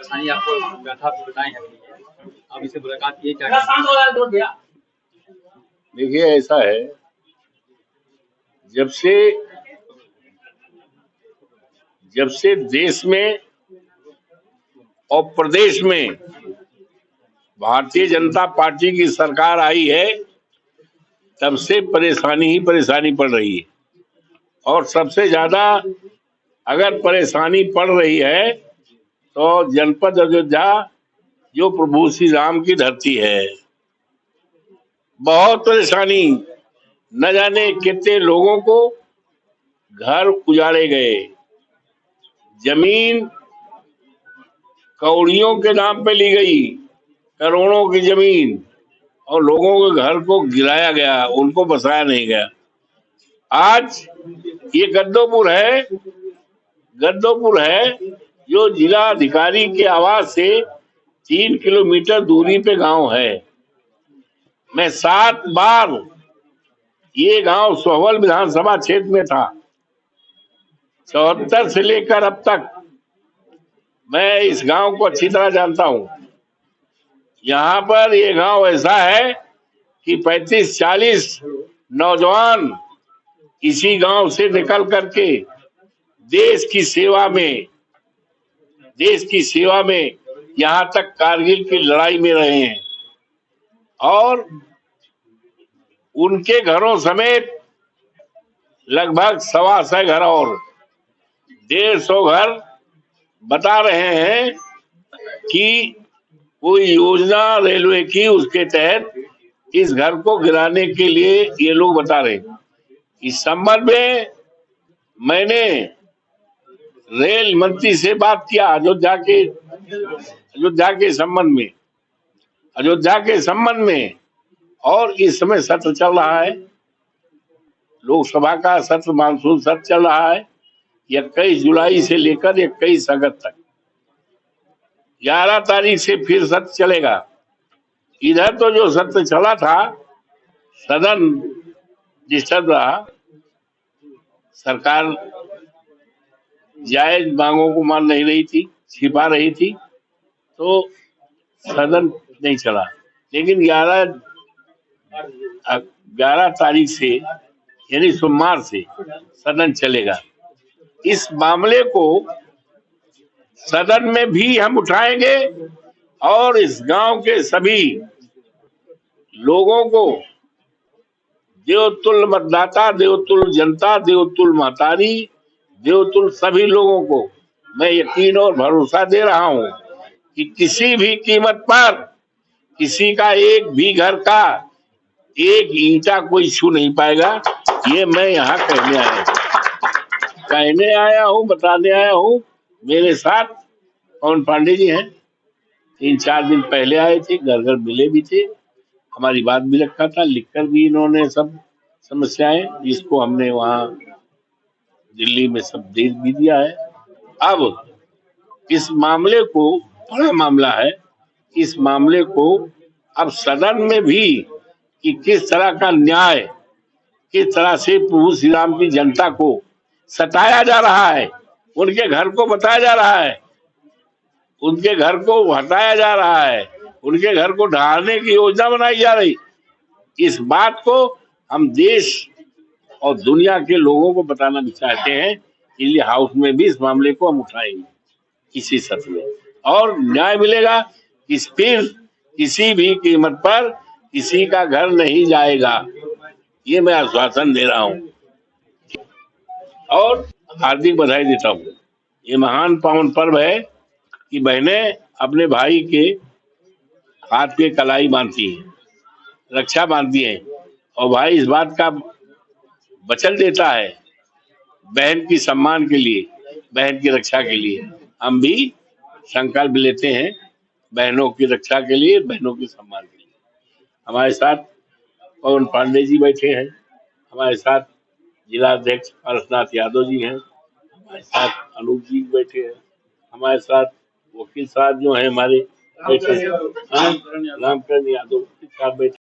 परेशानी आपको व्यथा बताए हैं, आप इससे मुलाकात किए क्या? देखिए, ऐसा है, जब से देश में और प्रदेश में भारतीय जनता पार्टी की सरकार आई है, तब से परेशानी ही परेशानी पड़ रही है। और सबसे ज्यादा अगर परेशानी पड़ रही है तो जनपद अयोध्या, जो प्रभु श्री राम की धरती है, बहुत परेशानी। न जाने कितने लोगों को घर उजाड़े गए, जमीन कौड़ियों के नाम पे ली गई, करोड़ों की जमीन, और लोगों के घर को गिराया गया, उनको बसाया नहीं गया। आज ये गद्दोपुर है जो जिला अधिकारी के आवास से 3 किलोमीटर दूरी पे गांव है। मैं 7 बार ये गांव सोहवल विधानसभा क्षेत्र में था। 74 से लेकर अब तक मैं इस गांव को अच्छी तरह जानता हूं। यहाँ पर ये गांव ऐसा है कि 35-40 नौजवान इसी गांव से निकल करके देश की सेवा में यहाँ तक कारगिल की लड़ाई में रहे हैं। और उनके घरों समेत लगभग 125 घर और 150 घर बता रहे हैं कि कोई योजना रेलवे की, उसके तहत इस घर को गिराने के लिए ये लोग बता रहे हैं। इस संबंध में मैंने रेल मंत्री से बात किया अयोध्या के संबंध में। और इस समय सत्र चल रहा है, लोकसभा का सत्र, मानसून सत्र चल रहा है। 21 जुलाई से लेकर 21 अगस्त तक, 11 तारीख से फिर सत्र चलेगा। इधर तो जो सत्र चला था, सदन डिस्टर्ब रहा, सरकार जायज मांगों को मान नहीं रही थी, छिपा रही थी, तो सदन नहीं चला। लेकिन 11 तारीख से, यानी सोमवार से सदन चलेगा। इस मामले को सदन में भी हम उठाएंगे और इस गांव के सभी लोगों को, देवतुल्य मतदाता, देवतुल्य जनता, देवतुल्य महतारी, देवतुल्य सभी लोगों को मैं यकीन और भरोसा दे रहा हूं कि किसी भी कीमत पर किसी का एक भी घर का एक ईंटा कोई छू नहीं पाएगा। ये मैं यहाँ कहने आया हूँ, बताने आया हूँ। मेरे साथ पवन पांडे जी हैं, 3-4 दिन पहले आए थे, घर घर मिले भी थे, हमारी बात भी रखा था, लिखकर भी इन्होंने सब समस्याएं, जिसको हमने वहाँ दिल्ली में सब दे भी दिया है। अब इस मामले को, बड़ा मामला है, इस मामले को अब सदन में भी कि किस तरह का न्याय, किस तरह से प्रभु श्री राम की जनता को सताया जा रहा है, उनके घर को बताया जा रहा है, उनके घर को हटाया जा रहा है, उनके घर को ढालने की योजना बनाई जा रही। इस बात को हम देश और दुनिया के लोगों को बताना भी चाहते हैं, इसलिए हाउस में भी इस मामले को हम उठाएंगे इसी सत्र में, और न्याय मिलेगा। फिर किसी भी कीमत पर किसी का घर नहीं जाएगा, ये मैं आश्वासन दे रहा हूँ। और हार्दिक बधाई देता हूँ। ये महान पावन पर्व है कि बहनें अपने भाई के हाथ पे कलाई बांधती हैं, रक्षा बांधती हैं, और भाई इस बात का वचन देता है बहन की सम्मान के लिए, बहन की रक्षा के लिए। हम भी संकल्प लेते हैं बहनों की रक्षा के लिए, बहनों के सम्मान के लिए। हमारे साथ पवन पांडे जी बैठे हैं, हमारे साथ जिला अध्यक्ष पारसनाथ यादव जी हैं, हमारे साथ अनूप जी बैठे हैं, हमारे साथ वकील साहब जो हैं हमारे बैठे हैं, रामकरण यादव के साथ बैठे।